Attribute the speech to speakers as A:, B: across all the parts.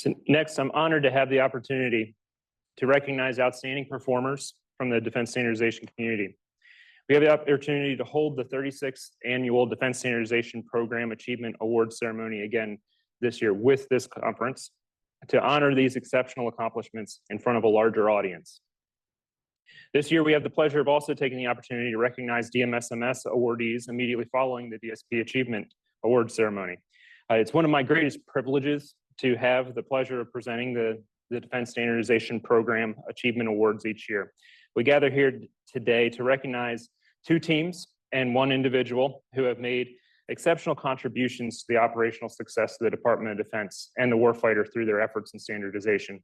A: So next, I'm honored to have the opportunity to recognize outstanding performers from the defense standardization community. We have the opportunity to hold the 36th Annual Defense Standardization Program Achievement Award Ceremony again this year with this conference to honor these exceptional accomplishments in front of a larger audience. This year, we have the pleasure of also taking the opportunity to recognize DMSMS awardees immediately following the DSP Achievement Award Ceremony. It's one of my greatest privileges to have the pleasure of presenting the Defense Standardization Program Achievement Awards each year. We gather here today to recognize two teams and one individual who have made exceptional contributions to the operational success of the Department of Defense and the warfighter through their efforts in standardization.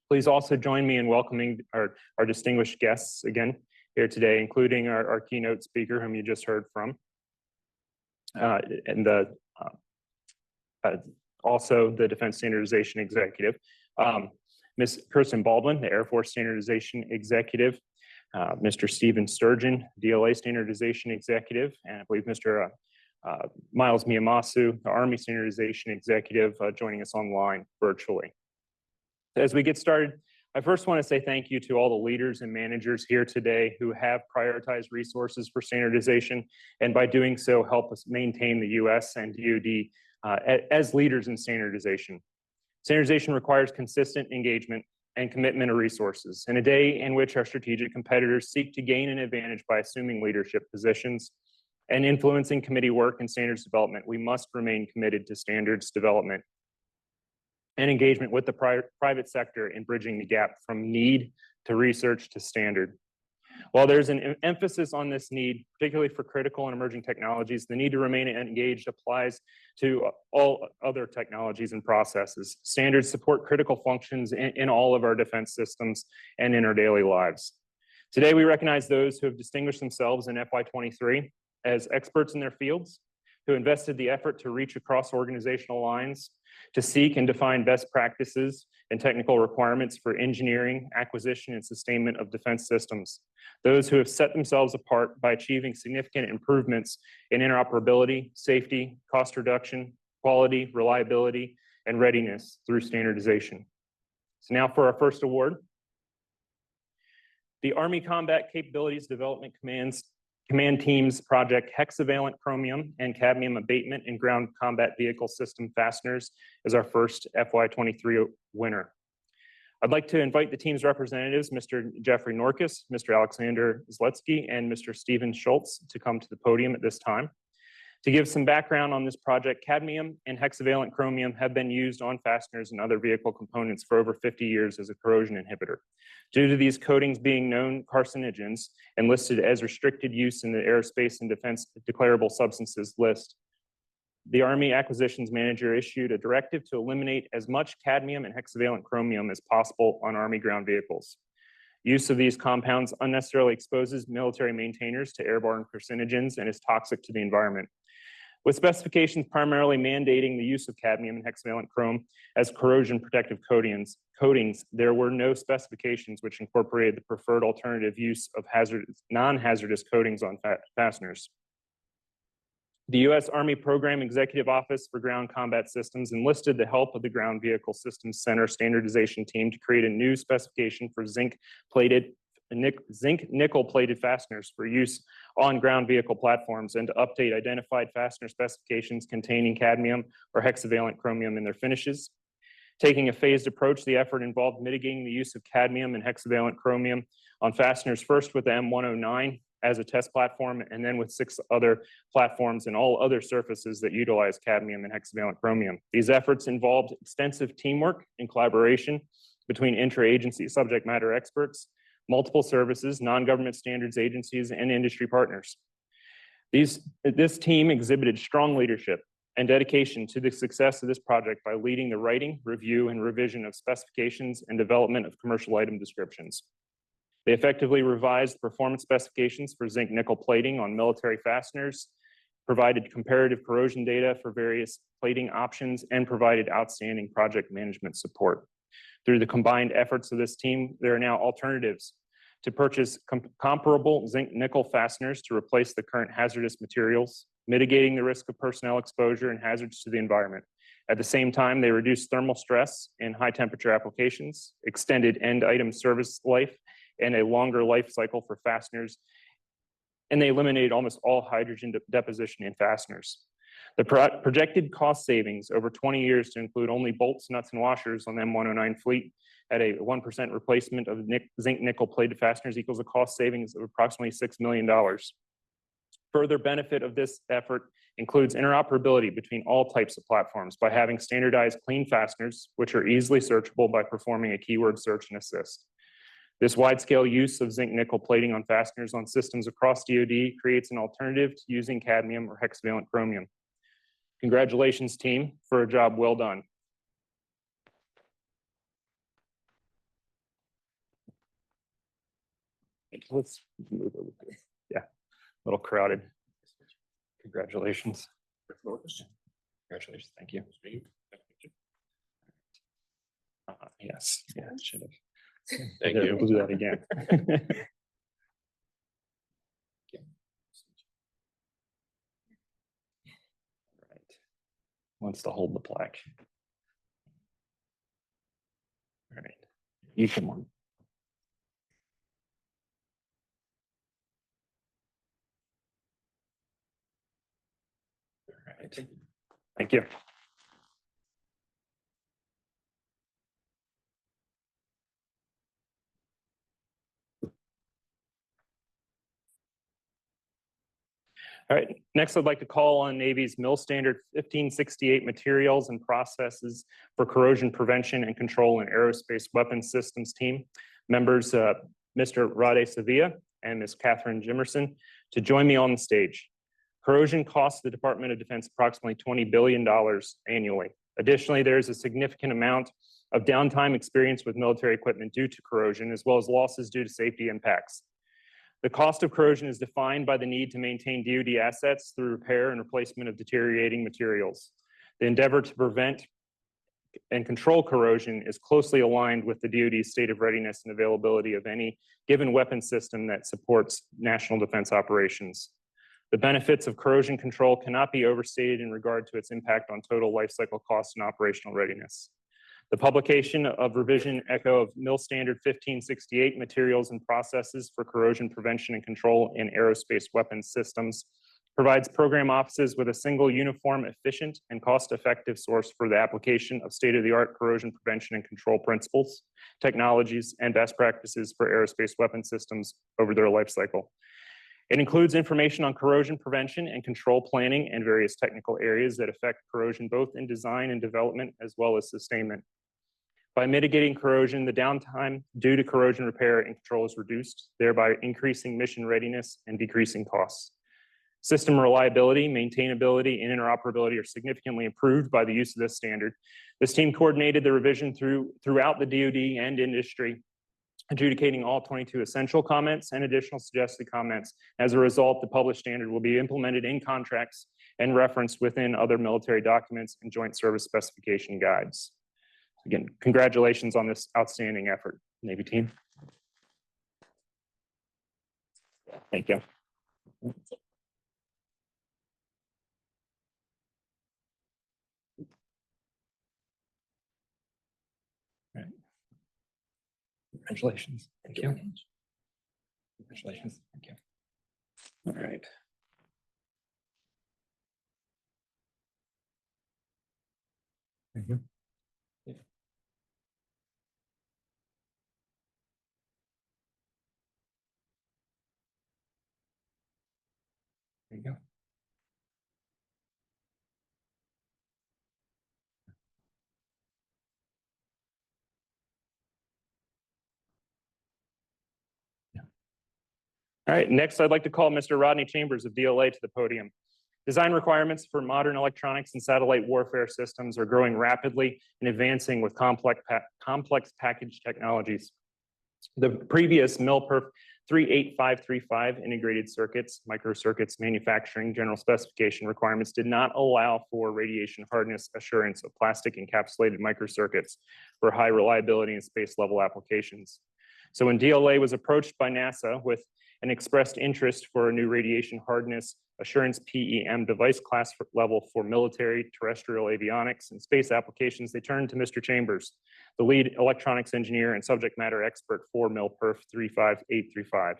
A: Please also join me in welcoming our distinguished guests again here today, including our keynote speaker, whom you just heard from, and also the Defense Standardization Executive, Ms. Kirsten Baldwin, the Air Force Standardization Executive, Mr. Stephen Sturgeon, DLA Standardization Executive, and I believe Mr. Miles Miyamasu, the Army Standardization Executive, joining us online virtually. As we get started, I first want to say thank you to all the leaders and managers here today who have prioritized resources for standardization, and by doing so, help us maintain the U.S. and DoD as leaders in standardization. Standardization requires consistent engagement and commitment of resources. In a day in which our strategic competitors seek to gain an advantage by assuming leadership positions and influencing committee work and standards development, we must remain committed to standards development and engagement with the private sector in bridging the gap from need to research to standard. While there's an emphasis on this need, particularly for critical and emerging technologies, the need to remain engaged applies to all other technologies and processes. Standards support critical functions in all of our defense systems and in our daily lives. Today, we recognize those who have distinguished themselves in FY23 as experts in their fields, who invested the effort to reach across organizational lines, to seek and define best practices and technical requirements for engineering, acquisition, and sustainment of defense systems. Those who have set themselves apart by achieving significant improvements in interoperability, safety, cost reduction, quality, reliability, and readiness through standardization. So now for our first award. The Army Combat Capabilities Development Command Team's project Hexavalent Chromium and Cadmium Abatement in Ground Combat Vehicle System Fasteners is our first FY23 winner. I'd like to invite the team's representatives, Mr. Jeffrey Norkus, Mr. Alexander Zletsky, and Mr. Stephen Schultz to come to the podium at this time. To give some background on this project, cadmium and hexavalent chromium have been used on fasteners and other vehicle components for over 50 years as a corrosion inhibitor. Due to these coatings being known carcinogens and listed as restricted use in the Aerospace and Defense Declarable Substances list, the Army Acquisitions Manager issued a directive to eliminate as much cadmium and hexavalent chromium as possible on Army ground vehicles. Use of these compounds unnecessarily exposes military maintainers to airborne carcinogens and is toxic to the environment. With specifications primarily mandating the use of cadmium and hexavalent chrome as corrosion protective coatings, there were no specifications which incorporated the preferred alternative use of non-hazardous coatings on fasteners. The U.S. Army Program Executive Office for Ground Combat Systems enlisted the help of the Ground Vehicle Systems Center standardization team to create a new specification for nickel-plated fasteners for use on ground vehicle platforms and to update identified fastener specifications containing cadmium or hexavalent chromium in their finishes. Taking a phased approach, the effort involved mitigating the use of cadmium and hexavalent chromium on fasteners, first with the M109 as a test platform, and then with 6 other platforms and all other surfaces that utilize cadmium and hexavalent chromium. These efforts involved extensive teamwork and collaboration between intra-agency subject matter experts, multiple services, non-government standards agencies, and industry partners. This team exhibited strong leadership and dedication to the success of this project by leading the writing, review, and revision of specifications and development of commercial item descriptions. They effectively revised performance specifications for zinc nickel plating on military fasteners, provided comparative corrosion data for various plating options, and provided outstanding project management support. Through the combined efforts of this team, there are now alternatives to purchase comparable zinc nickel fasteners to replace the current hazardous materials, mitigating the risk of personnel exposure and hazards to the environment, At the same time, they reduced thermal stress in high temperature applications, extended end item service life, and a longer life cycle for fasteners, and they eliminated almost all hydrogen deposition in fasteners. The projected cost savings over 20 years to include only bolts, nuts, and washers on the M109 fleet at a 1% replacement of zinc nickel plated fasteners equals a cost savings of approximately $6 million. Further benefit of this effort includes interoperability between all types of platforms by having standardized clean fasteners, which are easily searchable by performing a keyword search and assist. This wide-scale use of zinc nickel plating on fasteners on systems across DoD creates an alternative to using cadmium or hexavalent chromium. Congratulations, team, for a job well done. Let's move over here. Yeah, a little crowded. Congratulations. Congratulations. Thank you. Yes. Yeah, should have.
B: Thank you.
A: We'll do that again. Right. Wants to hold the plaque. All right. You come on. All right. Thank you. All right, next I'd like to call on Navy's Mill Standard 1568 materials and processes for corrosion prevention and control in aerospace weapons systems team. Members, Mr. Rade Sevilla and Ms. Catherine Jimerson, to join me on the stage. Corrosion costs the Department of Defense approximately $20 billion annually. Additionally, there's a significant amount of downtime experience with military equipment due to corrosion, as well as losses due to safety impacts. The cost of corrosion is defined by the need to maintain DoD assets through repair and replacement of deteriorating materials. The endeavor to prevent and control corrosion is closely aligned with the DoD's state of readiness and availability of any given weapon system that supports national defense operations. The benefits of corrosion control cannot be overstated in regard to its impact on total life cycle costs and operational readiness. The publication of Revision Echo of Mill Standard 1568 Materials and Processes for Corrosion Prevention and Control in Aerospace Weapons Systems provides program offices with a single uniform, efficient, and cost-effective source for the application of state-of-the-art corrosion prevention and control principles, technologies, and best practices for aerospace weapon systems over their life cycle. It includes information on corrosion prevention and control planning and various technical areas that affect corrosion both in design and development as well as sustainment. By mitigating corrosion, the downtime due to corrosion repair and control is reduced, thereby increasing mission readiness and decreasing costs. System reliability, maintainability, and interoperability are significantly improved by the use of this standard. This team coordinated the revision throughout the DoD and industry, adjudicating all 22 essential comments and additional suggested comments. As a result, the published standard will be implemented in contracts and referenced within other military documents and joint service specification guides. Again, congratulations on this outstanding effort, Navy team. Thank you. Right. Congratulations. Thank you. Congratulations. Thank you. All right. Thank you. There you go. All right, next I'd like to call Mr. Rodney Chambers of DLA to the podium. Design requirements for modern electronics and satellite warfare systems are growing rapidly and advancing with complex package technologies. The previous MILPERF 38535 integrated circuits, microcircuits manufacturing general specification requirements did not allow for radiation hardness assurance of plastic encapsulated microcircuits for high reliability and space level applications. So when DLA was approached by NASA with and expressed interest for a new radiation hardness assurance PEM device class level for military, terrestrial avionics, and space applications, they turned to Mr. Chambers, the lead electronics engineer and subject matter expert for MIL-PERF 35835.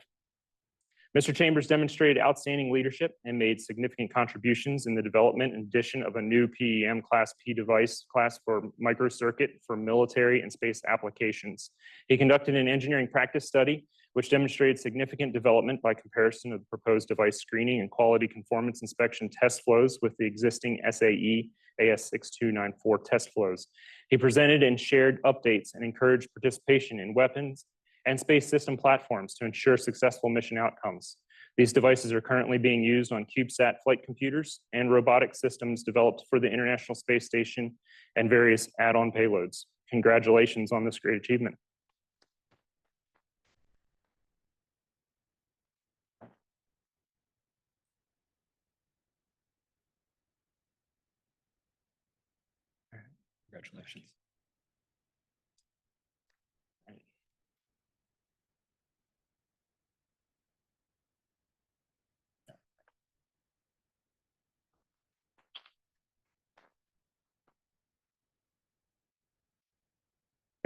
A: Mr. Chambers demonstrated outstanding leadership and made significant contributions in the development and addition of a new PEM Class P device class for microcircuit for military and space applications. He conducted an engineering practice study which demonstrated significant development by comparison of the proposed device screening and quality conformance inspection test flows with the existing SAE AS6294 test flows. He presented and shared updates and encouraged participation in weapons and space system platforms to ensure successful mission outcomes. These devices are currently being used on CubeSat flight computers and robotic systems developed for the International Space Station and various add-on payloads. Congratulations on this great achievement. Congratulations.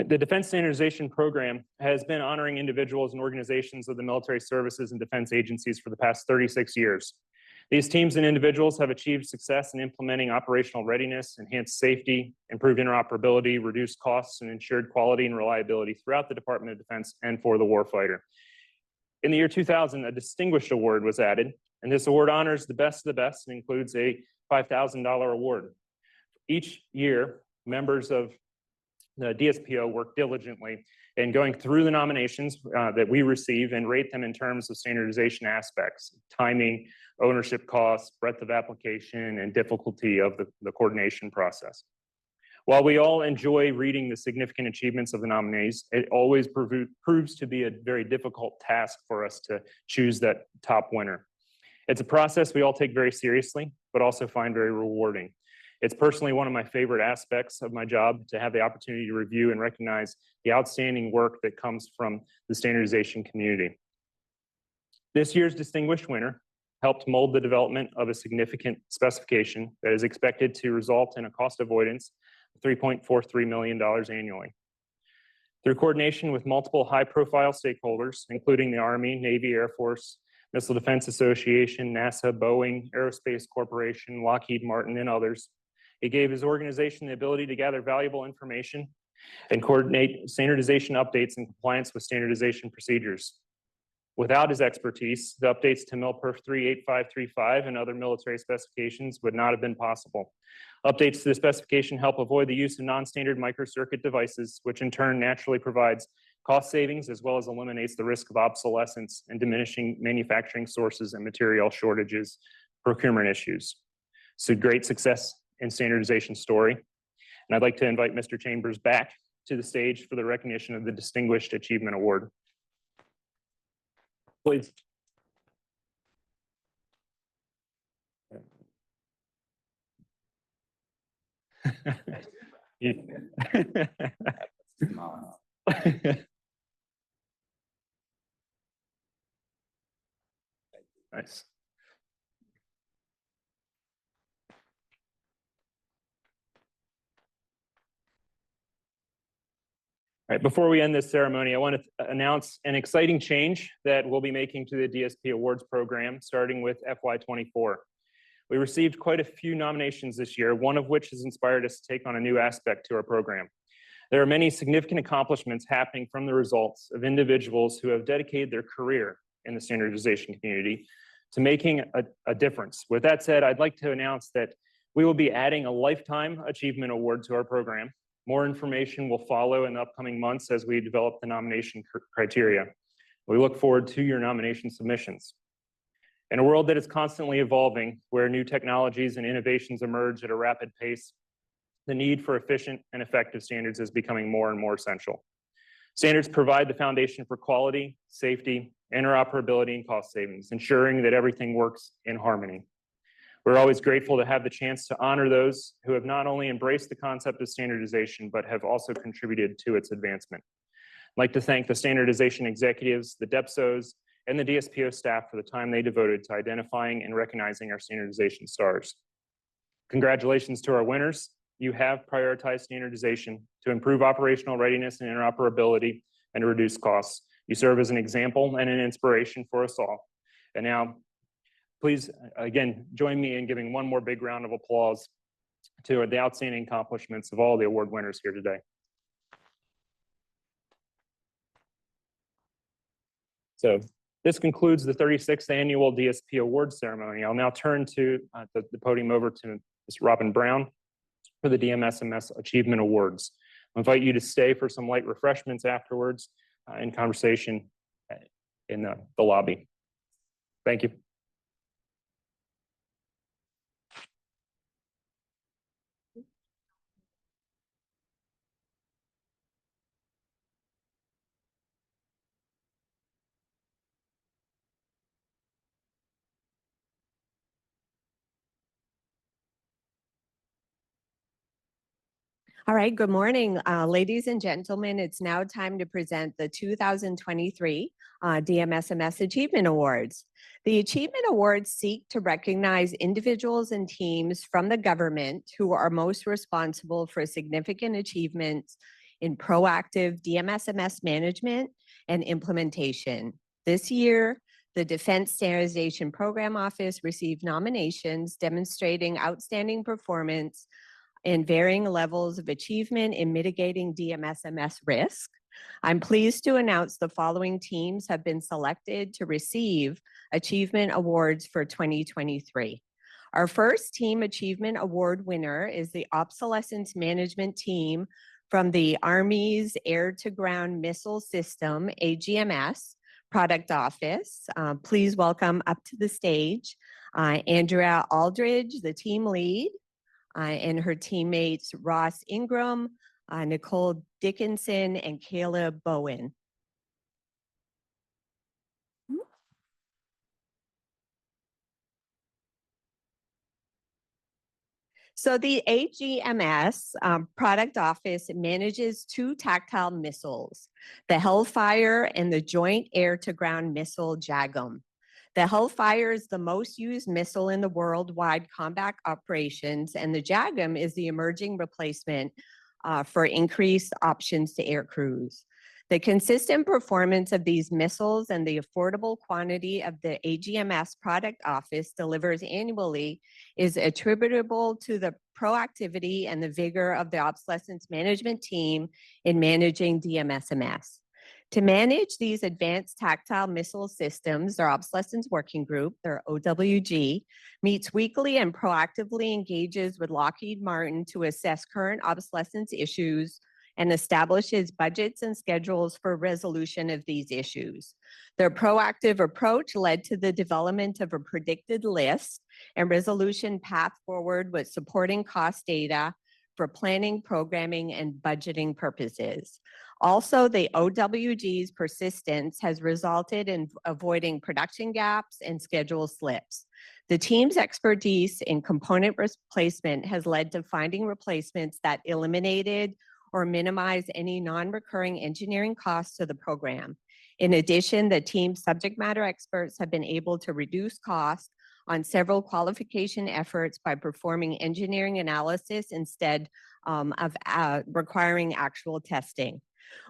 A: The Defense Standardization Program has been honoring individuals and organizations of the military services and defense agencies for the past 36 years. These teams and individuals have achieved success in implementing operational readiness, enhanced safety, improved interoperability, reduced costs, and ensured quality and reliability throughout the Department of Defense and for the warfighter. In the year 2000, a distinguished award was added, and this award honors the best of the best and includes a $5,000 award. Each year, members of the DSPO work diligently in going through the nominations that we receive and rate them in terms of standardization aspects, timing, ownership costs, breadth of application, and difficulty of the coordination process. While we all enjoy reading the significant achievements of the nominees, it always proves to be a very difficult task for us to choose that top winner. It's a process we all take very seriously, but also find very rewarding. It's personally one of my favorite aspects of my job to have the opportunity to review and recognize the outstanding work that comes from the standardization community. This year's distinguished winner helped mold the development of a significant specification that is expected to result in a cost avoidance of $3.43 million annually. Through coordination with multiple high-profile stakeholders, including the Army, Navy, Air Force, Missile Defense Association, NASA, Boeing, Aerospace Corporation, Lockheed Martin, and others, he gave his organization the ability to gather valuable information and coordinate standardization updates in compliance with standardization procedures. Without his expertise, the updates to MIL-PERF 38535 and other military specifications would not have been possible. Updates to the specification help avoid the use of non-standard microcircuit devices, which in turn naturally provides cost savings as well as eliminates the risk of obsolescence and diminishing manufacturing sources and material shortages, procurement issues. So great success in standardization story. And I'd like to invite Mr. Chambers back to the stage for the recognition of the Distinguished Achievement Award. Please. Nice. All right, before we end this ceremony, I want to announce an exciting change that we'll be making to the DSP Awards program, starting with FY24. We received quite a few nominations this year, one of which has inspired us to take on a new aspect to our program. There are many significant accomplishments happening from the results of individuals who have dedicated their career in the standardization community to making a difference. With that said, I'd like to announce that we will be adding a Lifetime Achievement Award to our program. More information will follow in the upcoming months as we develop the nomination criteria. We look forward to your nomination submissions. In a world that is constantly evolving, where new technologies and innovations emerge at a rapid pace, the need for efficient and effective standards is becoming more and more essential. Standards provide the foundation for quality, safety, interoperability, and cost savings, ensuring that everything works in harmony. We're always grateful to have the chance to honor those who have not only embraced the concept of standardization, but have also contributed to its advancement. I'd like to thank the standardization executives, the DEPSOs, and the DSPO staff for the time they devoted to identifying and recognizing our standardization stars. Congratulations to our winners. You have prioritized standardization to improve operational readiness and interoperability and to reduce costs. You serve as an example and an inspiration for us all. And now, please, again, join me in giving one more big round of applause to the outstanding accomplishments of all the award winners here today. So this concludes the 36th annual DSP Awards ceremony. I'll now turn to the podium over to Ms. Robin Brown for the DMSMS Achievement Awards. I invite you to stay for some light refreshments afterwards in conversation in the lobby. Thank you.
B: All right, good morning, ladies and gentlemen. It's now time to present the 2023 DMSMS Achievement Awards. The Achievement Awards seek to recognize individuals and teams from the government who are most responsible for significant achievements in proactive DMSMS management and implementation. This year, the Defense Standardization Program Office received nominations demonstrating outstanding performance in varying levels of achievement in mitigating DMSMS risk. I'm pleased to announce the following teams have been selected to receive Achievement Awards for 2023. Our first Team Achievement Award winner is the Obsolescence Management Team from the Army's Air-to-Ground Missile System, AGMS, Product Office. Please welcome up to the stage Andrea Aldridge, the team lead, and her teammates Ross Ingram, Nicole Dickinson, and Caleb Bowen. So the AGMS product office manages two tactile missiles, the Hellfire and the Joint Air-to-Ground Missile JAGM. The Hellfire is the most used missile in the worldwide combat operations, and the JAGM is the emerging replacement for increased options to air crews. The consistent performance of these missiles and the affordable quantity of the AGMS product office delivers annually is attributable to the proactivity and the vigor of the obsolescence management team in managing DMSMS. To manage these advanced tactile missile systems, their obsolescence working group, their OWG, meets weekly and proactively engages with Lockheed Martin to assess current obsolescence issues and establishes budgets and schedules for resolution of these issues. Their proactive approach led to the development of a predicted list and resolution path forward with supporting cost data for planning, programming, and budgeting purposes. Also, the OWG's persistence has resulted in avoiding production gaps and schedule slips. The team's expertise in component replacement has led to finding replacements that eliminated or minimize any non-recurring engineering costs to the program. In addition, the team's subject matter experts have been able to reduce costs on several qualification efforts by performing engineering analysis instead of requiring actual testing.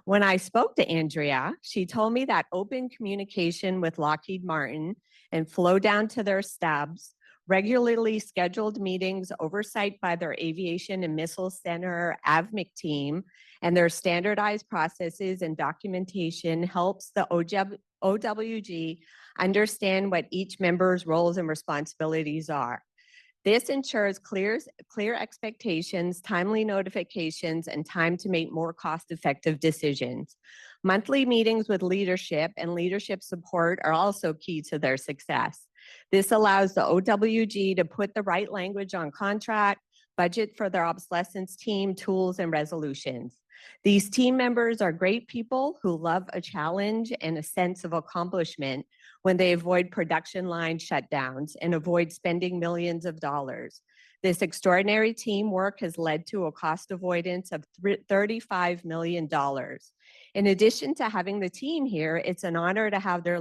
B: When I spoke to Andrea, she told me that open communication with Lockheed Martin and flow down to their stabs, regularly scheduled meetings, oversight by their Aviation and Missile Center AVMIC team, and their standardized processes and documentation helps the OWG understand what each member's roles and responsibilities are. This ensures clear expectations, timely notifications, and time to make more cost-effective decisions. Monthly meetings with leadership and leadership support are also key to their success. This allows the OWG to put the right language on contract, budget for their obsolescence team, tools, and resolutions. These team members are great people who love a challenge and a sense of accomplishment when they avoid production line shutdowns and avoid spending millions of dollars. This extraordinary teamwork has led to a cost avoidance of $35 million. In addition to having the team here, it's an honor to have their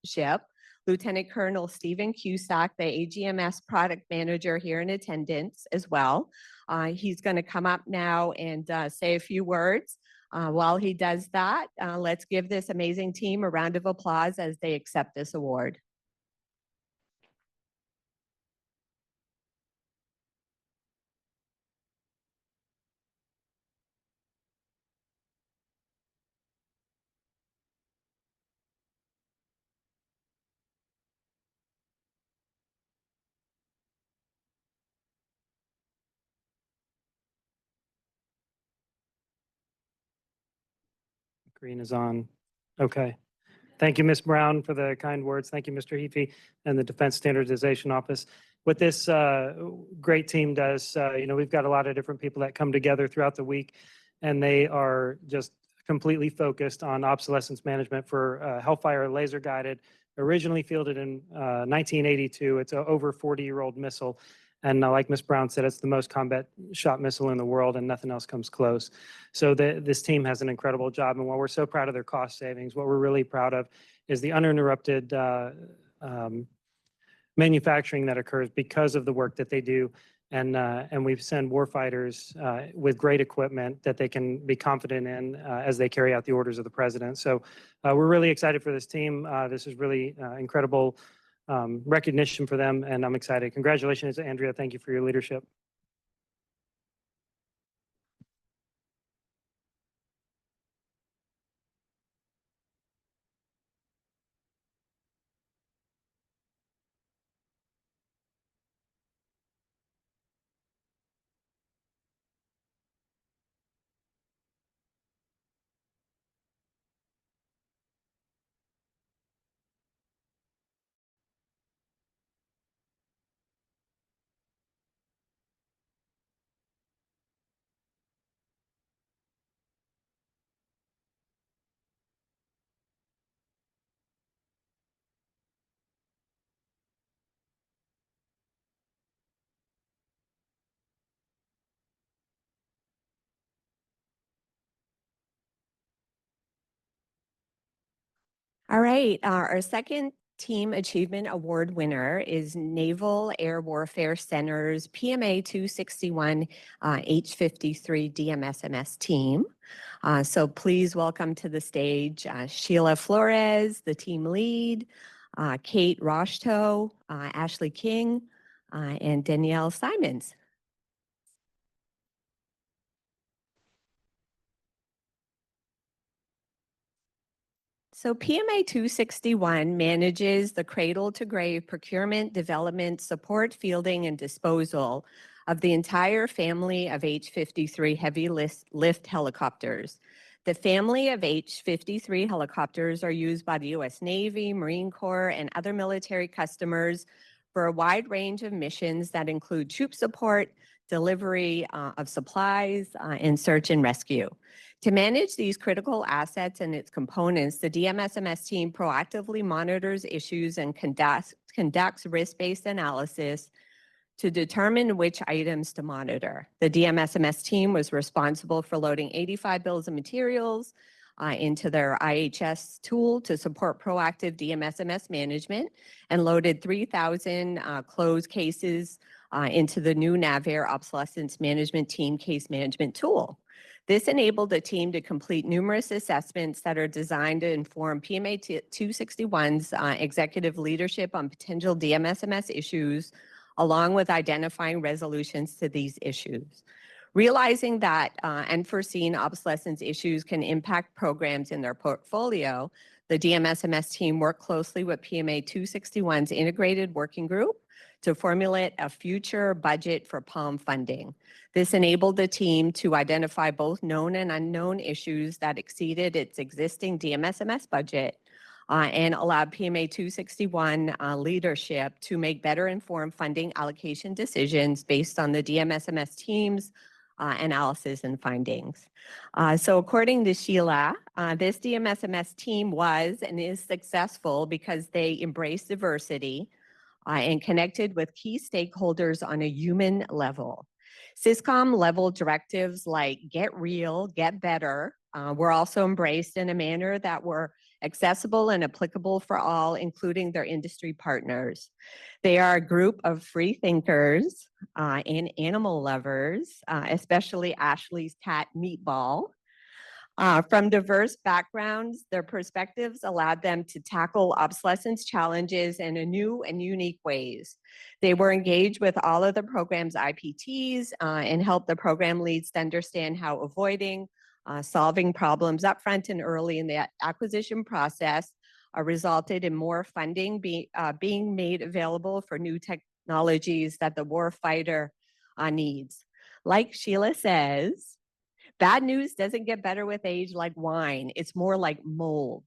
B: leadership. Lieutenant Colonel Stephen Cusack, the AGMS product manager here in attendance as well. He's going to come up now and say a few words. While he does that, let's give this amazing team a round of applause as they accept this award.
C: Green is on. Okay. Thank you, Ms. Brown, for the kind words. Thank you, Mr. Heaphy and the Defense Standardization Office. What this great team does, we've got a lot of different people that come together throughout the week, and they are just completely focused on obsolescence management for Hellfire laser guided, originally fielded in 1982. It's an over 40-year-old missile. And like Ms. Brown said, it's the most combat shot missile in the world, and nothing else comes close. So this team has an incredible job. And while we're so proud of their cost savings, what we're really proud of is the uninterrupted manufacturing that occurs because of the work that they do. And we send warfighters with great equipment that they can be confident in as they carry out the orders of the president. So we're really excited for this team. This is really incredible recognition for them, and I'm excited. Congratulations, Andrea. Thank you for your leadership.
B: All right, our second Team Achievement Award winner is Naval Air Warfare Center's PMA 261 H53 DMSMS team. So please welcome to the stage Sheila Flores, the team lead, Kate Roshto, Ashley King, and Danielle Simons. So PMA 261 manages the cradle-to-grave procurement, development, support, fielding, and disposal of the entire family of H-53 heavy lift helicopters. The family of H-53 helicopters are used by the U.S. Navy, Marine Corps, and other military customers for a wide range of missions that include troop support, delivery of supplies, and search and rescue. To manage these critical assets and its components, the DMSMS team proactively monitors issues and conducts risk-based analysis to determine which items to monitor. The DMSMS team was responsible for loading 85 bills of materials into their IHS tool to support proactive DMSMS management and loaded 3,000 closed cases into the new NAVAIR obsolescence management team case management tool. This enabled the team to complete numerous assessments that are designed to inform PMA 261's executive leadership on potential DMSMS issues, along with identifying resolutions to these issues. Realizing that unforeseen obsolescence issues can impact programs in their portfolio, the DMSMS team worked closely with PMA 261's integrated working group to formulate a future budget for PALM funding. This enabled the team to identify both known and unknown issues that exceeded its existing DMSMS budget and allowed PMA 261 leadership to make better informed funding allocation decisions based on the DMSMS team's analysis and findings. So according to Sheila, this DMSMS team was and is successful because they embrace diversity and connected with key stakeholders on a human level. SysCom level directives like get real, get better, were also embraced in a manner that were accessible and applicable for all, including their industry partners. They are a group of free thinkers and animal lovers, especially Ashley's cat Meatball. From diverse backgrounds, their perspectives allowed them to tackle obsolescence challenges in a new and unique ways. They were engaged with all of the program's IPTs and helped the program leads to understand how avoiding, solving problems upfront and early in the acquisition process resulted in more funding being made available for new technologies that the warfighter needs. Like Sheila says, bad news doesn't get better with age like wine. It's more like mold.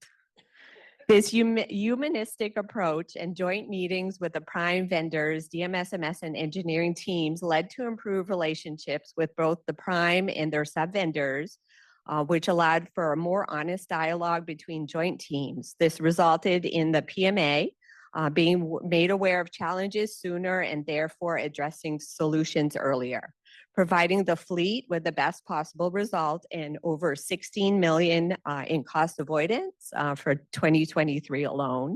B: This humanistic approach and joint meetings with the prime vendors, DMSMS and engineering teams led to improved relationships with both the prime and their sub-vendors, which allowed for a more honest dialogue between joint teams. This resulted in the PMA being made aware of challenges sooner and therefore addressing solutions earlier, providing the fleet with the best possible result in over 16 million in cost avoidance for 2023 alone.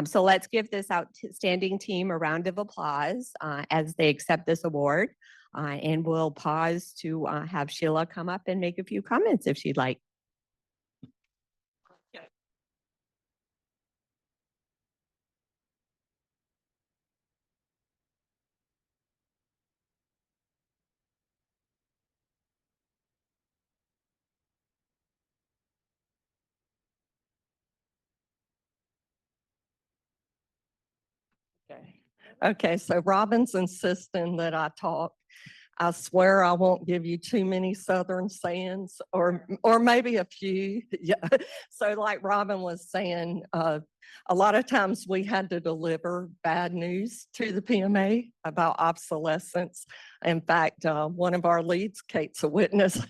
B: So let's give this outstanding team a round of applause as they accept this award. And we'll pause to have Sheila come up and make a few comments if she'd like.
D: Okay, so Robin's insisting that I talk. I swear I won't give you too many Southern sayings or maybe a few. Yeah. So like Robin was saying, a lot of times we had to deliver bad news to the PMA about obsolescence. In fact, one of our leads, Kate's a witness,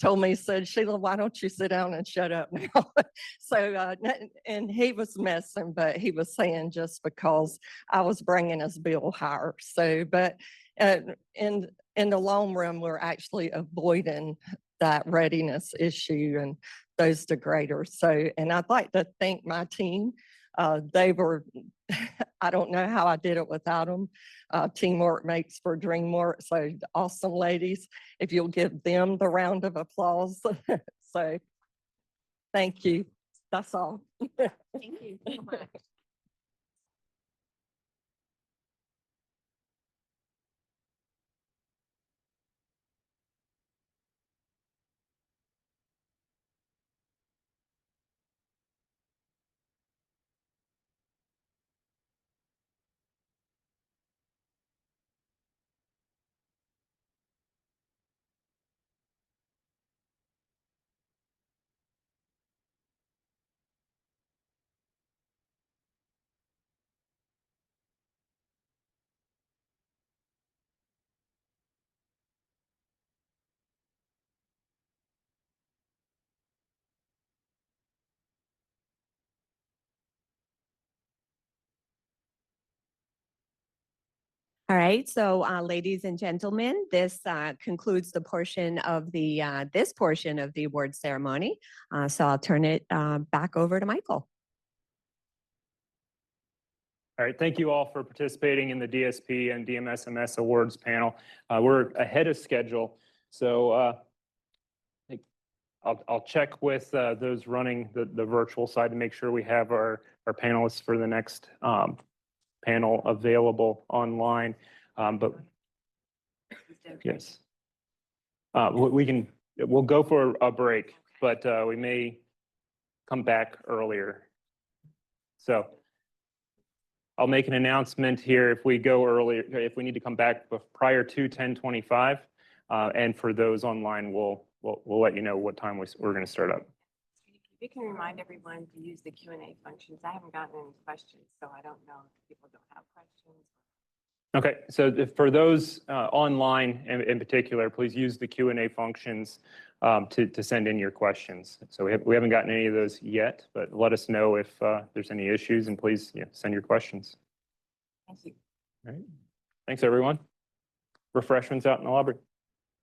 D: told me, said, Sheila, why don't you sit down and shut up now? So, and he was messing, but he was saying just because I was bringing his bill higher. So, but in the long run, we're actually avoiding that readiness issue and those degraders. So, and I'd like to thank my team. They were, I don't know how I did it without them. Teamwork makes for dream work. So awesome ladies, if you'll give them the round of applause. So thank you. That's all.
B: Thank you so much. All right, so ladies and gentlemen, this concludes the portion of the this portion of the award ceremony. So I'll turn it back over to Michael.
A: All right, thank you all for participating in the DSP and DMSMS awards panel. We're ahead of schedule, so I'll check with those running the virtual side to make sure we have our panelists for the next panel available online. But yes, we'll go for a break, but we may come back earlier. So I'll make an announcement here if we go earlier, if we need to come back prior to 10:25, and for those online, we'll let you know what time we're going to start up.
E: You can remind everyone to use the Q&A functions. I haven't gotten any questions, so I don't know if people don't have questions.
A: Okay, so for those online in particular, please use the Q&A functions to send in your questions. So we haven't gotten any of those yet, but let us know if there's any issues, and please send your questions.
E: Thank you.
A: All right. Thanks, everyone. Refreshments out in the lobby.